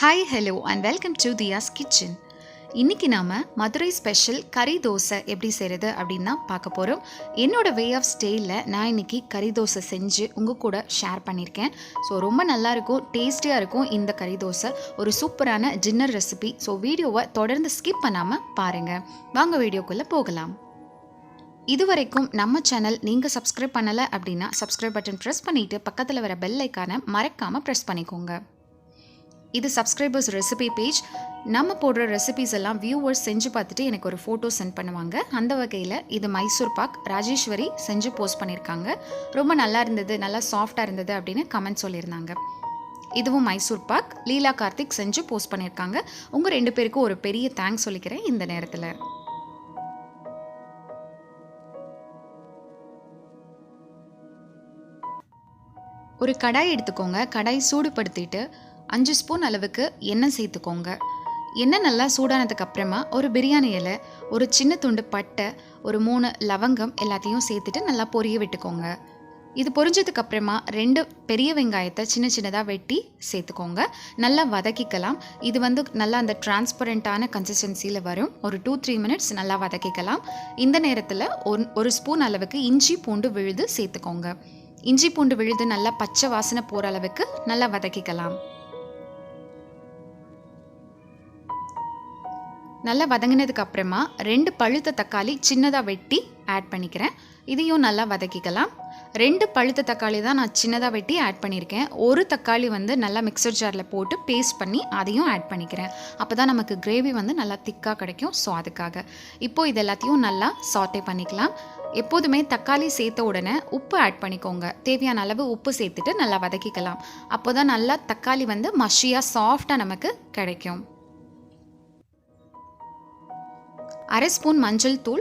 Hi, hello and welcome to Deya's Kitchen. இன்னைக்கு நாம Madurai special கறி தோசை எப்படி செய்கிறது அப்படின்னு தான் பார்க்க போகிறோம். என்னோட வே ஆஃப் ஸ்டைலில் நான் இன்னைக்கு கறி தோசை செஞ்சு உங்கள் கூட ஷேர் பண்ணியிருக்கேன். ஸோ ரொம்ப நல்லாயிருக்கும், டேஸ்டியாக இருக்கும் இந்த கறி தோசை. ஒரு சூப்பரான டின்னர் ரெசிபி. ஸோ வீடியோவை தொடர்ந்து ஸ்கிப் பண்ணாமல் பாருங்கள். வாங்க வீடியோக்குள்ளே போகலாம். இதுவரைக்கும் நம்ம சேனல் நீங்கள் சப்ஸ்கிரைப் பண்ணலை அப்படின்னா சப்ஸ்கிரைப் பட்டன் ப்ரெஸ் பண்ணிவிட்டு பக்கத்தில் வர பெல் ஐக்கானை மறக்காமல் ப்ரெஸ் பண்ணிக்கோங்க. இது சப்ஸ்கிரைபர்ஸ் ரெசிபி பேஜ். நம்ம போடுற ரெசிபிஸ் எல்லாம் வியூவர்ஸ் செஞ்சு பார்த்துட்டு எனக்கு ஒரு ஃபோட்டோ சென்ட் பண்ணுவாங்க. அந்த வகையில் இது மைசூர் பாக் ராஜேஸ்வரி செஞ்சு போஸ்ட் பண்ணியிருக்காங்க. ரொம்ப நல்லா இருந்தது, நல்லா சாஃப்டாக இருந்தது அப்படின்னு கமெண்ட் சொல்லியிருந்தாங்க. இதுவும் மைசூர் பாக் லீலா கார்த்திக் செஞ்சு போஸ்ட் பண்ணியிருக்காங்க. உங்கள் 2 பேருக்கும் ஒரு பெரிய தேங்க்ஸ் சொல்லிக்கிறேன் இந்த நேரத்தில். ஒரு கடாய் எடுத்துக்கோங்க. கடாய் சூடுபடுத்திட்டு 5 ஸ்பூன் அளவுக்கு எண்ணெய் சேர்த்துக்கோங்க. எண்ணெய் நல்லா சூடானதுக்கு அப்புறமா ஒரு பிரியாணி இலை, ஒரு சின்ன துண்டு பட்டை, ஒரு 3 லவங்கம் எல்லாத்தையும் சேர்த்துட்டு நல்லா பொரிய விட்டுக்கோங்க. இது பொரிஞ்சதுக்கு அப்புறமா 2 பெரிய வெங்காயத்தை சின்ன சின்னதாக வெட்டி சேர்த்துக்கோங்க. நல்லா வதக்கிக்கலாம். இது நல்லா அந்த டிரான்ஸ்பரண்ட்டான கன்சிஸ்டன்சியில் வரும். ஒரு 2-3 மினிட்ஸ் நல்லா வதக்கிக்கலாம். இந்த நேரத்தில் ஒரு ஸ்பூன் அளவுக்கு இஞ்சி பூண்டு விழுது சேர்த்துக்கோங்க. இஞ்சி பூண்டு விழுது நல்லா பச்சை வாசனை போகிற அளவுக்கு நல்லா வதக்கிக்கலாம். நல்லா வதங்கினதுக்கு அப்புறமா 2 பழுத்த தக்காளி சின்னதாக வெட்டி ஆட் பண்ணிக்கிறேன். இதையும் நல்லா வதக்கிக்கலாம். 2 பழுத்த தக்காளி தான் நான் சின்னதாக வெட்டி ஆட் பண்ணியிருக்கேன். ஒரு தக்காளி நல்லா மிக்சர் ஜாரில் போட்டு பேஸ்ட் பண்ணி அதையும் ஆட் பண்ணிக்கிறேன். அப்போ தான் நமக்கு கிரேவி நல்லா திக்காக கிடைக்கும். ஸோ அதுக்காக இப்போது இது எல்லாத்தையும் நல்லா சாட்டே பண்ணிக்கலாம். எப்போதுமே தக்காளி சேர்த்த உடனே உப்பு ஆட் பண்ணிக்கோங்க. தேவையான அளவு உப்பு சேர்த்துட்டு நல்லா வதக்கிக்கலாம். அப்போ தான் நல்லா தக்காளி மஷியாக சாஃப்டாக நமக்கு கிடைக்கும். 1/2 ஸ்பூன் மஞ்சள் தூள்,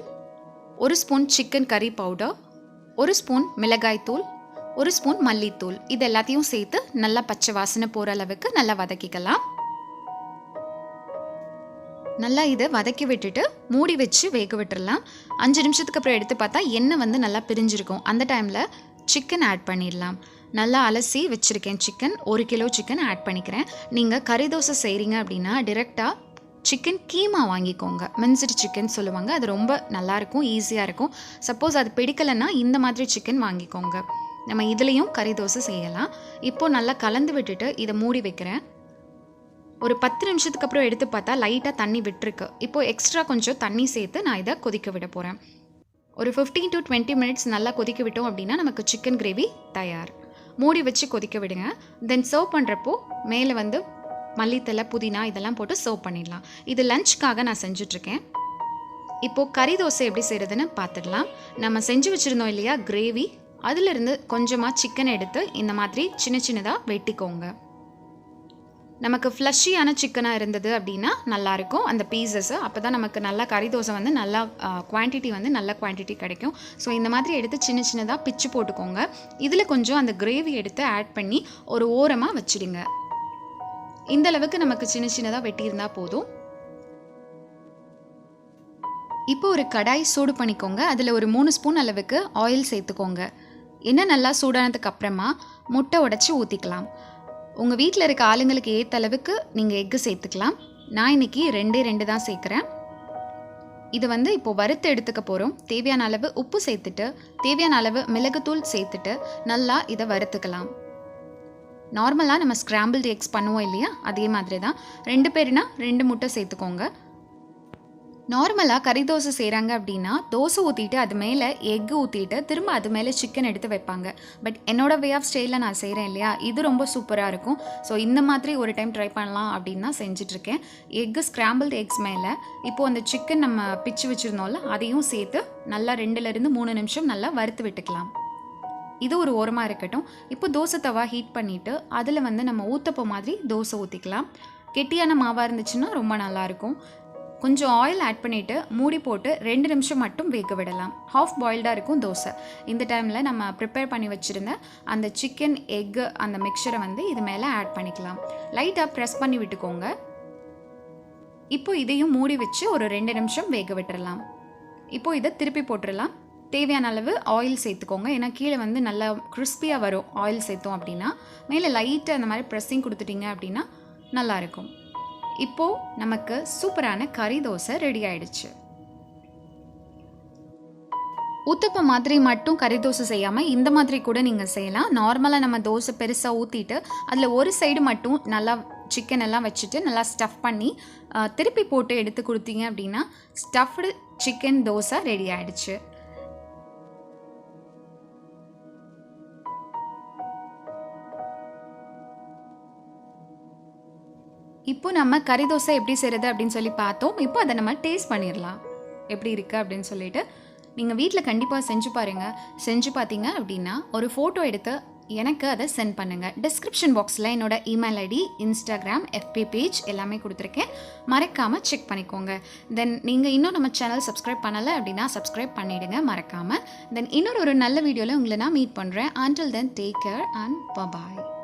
1 ஸ்பூன் சிக்கன் கறி பவுடர், 1 ஸ்பூன் மிளகாய் தூள், 1 ஸ்பூன் மல்லித்தூள், இது எல்லாத்தையும் சேர்த்து நல்லா பச்சை வாசனை போகிற அளவுக்கு நல்லா வதக்கிக்கலாம். நல்லா இதை வதக்கி விட்டுட்டு மூடி வச்சு வேக விட்டுடலாம். 5 நிமிஷத்துக்கு அப்புறம் எடுத்து பார்த்தா எண்ணெய் நல்லா பிரிஞ்சிருக்கும். அந்த டைமில் சிக்கன் ஆட் பண்ணிடலாம். நல்லா அலசி வச்சுருக்கேன் சிக்கன். 1 கிலோ சிக்கன் ஆட் பண்ணிக்கிறேன். நீங்கள் கறி தோசை செய்கிறீங்க அப்படின்னா டிரெக்டாக சிக்கன் கீமா வாங்கிக்கோங்க. மின்ஸ்டு சிக்கன் சொல்லுவாங்க. அது ரொம்ப நல்லாயிருக்கும், ஈஸியாக இருக்கும். சப்போஸ் அது பிடிக்கலைன்னா இந்த மாதிரி சிக்கன் வாங்கிக்கோங்க. நம்ம இதுலேயும் கறி தோசை செய்யலாம். இப்போது நல்லா கலந்து விட்டுட்டு இதை மூடி வைக்கிறேன். ஒரு 10 நிமிஷத்துக்கு அப்புறம் எடுத்து பார்த்தா லைட்டாக தண்ணி விட்டுருக்கு. இப்போது எக்ஸ்ட்ரா கொஞ்சம் தண்ணி சேர்த்து நான் இதை கொதிக்க விட போகிறேன். ஒரு 15 to 20 மினிட்ஸ் நல்லா கொதிக்க விட்டோம் அப்படின்னா நமக்கு சிக்கன் கிரேவி தயார். மூடி வச்சு கொதிக்க விடுங்க. தென் சர்வ் பண்ணுறப்போ மேலே மல்லித்தலை, புதினா இதெல்லாம் போட்டு சர்வ் பண்ணிடலாம். இது லஞ்சுக்காக நான் செஞ்சிட்ருக்கேன். இப்போது கறி தோசை எப்படி செய்கிறதுன்னு பார்த்துடலாம். நம்ம செஞ்சு வச்சுருந்தோம் இல்லையா கிரேவி, அதிலிருந்து கொஞ்சமாக சிக்கன் எடுத்து இந்த மாதிரி சின்ன சின்னதாக வெட்டிக்கோங்க. நமக்கு ஃப்ளஷியான சிக்கனாக இருந்தது அப்படின்னா நல்லாயிருக்கும் அந்த பீசஸ்ஸு. அப்போ தான் நமக்கு நல்லா கறி தோசை நல்லா குவான்டிட்டி நல்ல குவான்டிட்டி கிடைக்கும். ஸோ இந்த மாதிரி எடுத்து சின்ன சின்னதாக பிச்சு போட்டுக்கோங்க. இதில் கொஞ்சம் அந்த கிரேவி எடுத்து ஆட் பண்ணி ஒரு ஓரமாக வச்சுடுங்க. இந்த அளவுக்கு நமக்கு சின்ன சின்னதாக வெட்டியிருந்தால் போதும். இப்போ ஒரு கடாய் சூடு பண்ணிக்கோங்க. அதில் ஒரு 3 ஸ்பூன் அளவுக்கு ஆயில் சேர்த்துக்கோங்க. எண்ணெய் நல்லா சூடானதுக்கு அப்புறமா முட்டை உடைச்சி ஊற்றிக்கலாம். உங்கள் வீட்டில் இருக்க ஆளுங்களுக்கு ஏற்ற அளவுக்கு நீங்கள் எக்கு சேர்த்துக்கலாம். நான் இன்றைக்கி 2 தான் சேர்க்குறேன். இது இப்போ வறுத்து எடுத்துக்க போகிறோம். தேவையான அளவு உப்பு சேர்த்துட்டு தேவையான அளவு மிளகுத்தூள் சேர்த்துட்டு நல்லா இதை வறுத்துக்கலாம். நார்மலாக நம்ம ஸ்க்ராம்பிள்டு எக்ஸ் பண்ணுவோம் இல்லையா, அதே மாதிரி தான். 2 பேருனா 2 முட்டை சேர்த்துக்கோங்க. நார்மலாக கறி தோசை செய்கிறாங்க அப்படின்னா தோசை ஊற்றிட்டு அது மேலே எக்கு ஊற்றிட்டு திரும்ப அது மேலே சிக்கன் எடுத்து வைப்பாங்க. பட் என்னோடய வே ஆஃப் ஸ்டைலில் நான் செய்கிறேன் இல்லையா, இது ரொம்ப சூப்பராக இருக்கும். ஸோ இந்த மாதிரி ஒரு டைம் ட்ரை பண்ணலாம் அப்படின்னு தான் செஞ்சிட்ருக்கேன். எக்கு ஸ்க்ராம்பிள்டு எக்ஸ் மேலே இப்போது அந்த சிக்கன் நம்ம பிச்சு வச்சுருந்தோம்ல அதையும் சேர்த்து நல்லா 2லேருந்து 3 நிமிஷம் நல்லா வறுத்து விட்டுக்கலாம். இது ஒரு ஓரமாக இருக்கட்டும். இப்போ தோசை தவா ஹீட் பண்ணிவிட்டு அதில் நம்ம ஊத்தப்போ மாதிரி தோசை ஊற்றிக்கலாம். கெட்டியான மாவாக இருந்துச்சுன்னா ரொம்ப நல்லாயிருக்கும். கொஞ்சம் ஆயில் ஆட் பண்ணிவிட்டு மூடி போட்டு 2 நிமிஷம் மட்டும் வேக விடலாம். ஹாஃப் பாயில்டாக இருக்கும் தோசை. இந்த டைமில் நம்ம ப்ரிப்பேர் பண்ணி வச்சுருந்த அந்த சிக்கன் எக்கு அந்த மிக்சரை இது மேலே ஆட் பண்ணிக்கலாம். லைட்டாக ப்ரெஸ் பண்ணி விட்டுக்கோங்க. இப்போ இதையும் மூடி வச்சு ஒரு 2 நிமிஷம் வேக விட்டுடலாம். இப்போது இதை திருப்பி போட்டுடலாம். தேவையான அளவு ஆயில் சேர்த்துக்கோங்க. ஏன்னா கீழே நல்லா கிறிஸ்பியாக வரும் ஆயில் சேர்த்தோம் அப்படின்னா. மேலே லைட்டாக அந்த மாதிரி ப்ரெஸ்ஸிங் கொடுத்துட்டிங்க அப்படின்னா நல்லாயிருக்கும். இப்போது நமக்கு சூப்பரான கறி தோசை ரெடி ஆயிடுச்சு. ஊத்தப்பம் மாதிரி மட்டும் கறி தோசை செய்யாமல் இந்த மாதிரி கூட நீங்கள் செய்யலாம். நார்மலாக நம்ம தோசை பெருசாக ஊற்றிட்டு அதில் ஒரு சைடு மட்டும் நல்லா சிக்கன் எல்லாம் வச்சுட்டு நல்லா ஸ்டஃப் பண்ணி திருப்பி போட்டு எடுத்து கொடுத்தீங்க அப்படின்னா ஸ்டஃப்டு சிக்கன் தோசை ரெடி ஆயிடுச்சு. இப்போ நம்ம கறி தோசை எப்படி செய்கிறது அப்படின்னு சொல்லி பார்த்தோம். இப்போ அதை நம்ம டேஸ்ட் பண்ணிடலாம் எப்படி இருக்குது அப்படின்னு சொல்லிட்டு. நீங்கள் வீட்டில் கண்டிப்பாக செஞ்சு பாருங்கள். செஞ்சு பார்த்தீங்க அப்படின்னா ஒரு ஃபோட்டோ எடுத்து எனக்கு அதை சென்ட் பண்ணுங்கள். டிஸ்கிரிப்ஷன் பாக்ஸில் என்னோடய email ID, Instagram, FB page எல்லாமே கொடுத்துருக்கேன். மறக்காமல் செக் பண்ணிக்கோங்க. தென் நீங்கள் இன்னும் நம்ம சேனல் சப்ஸ்கிரைப் பண்ணலை அப்படின்னா சப்ஸ்கிரைப் பண்ணிவிடுங்க மறக்காமல். தென் இன்னொரு நல்ல வீடியோவில் உங்களை நான் மீட் பண்ணுறேன். until then take care and bye bye.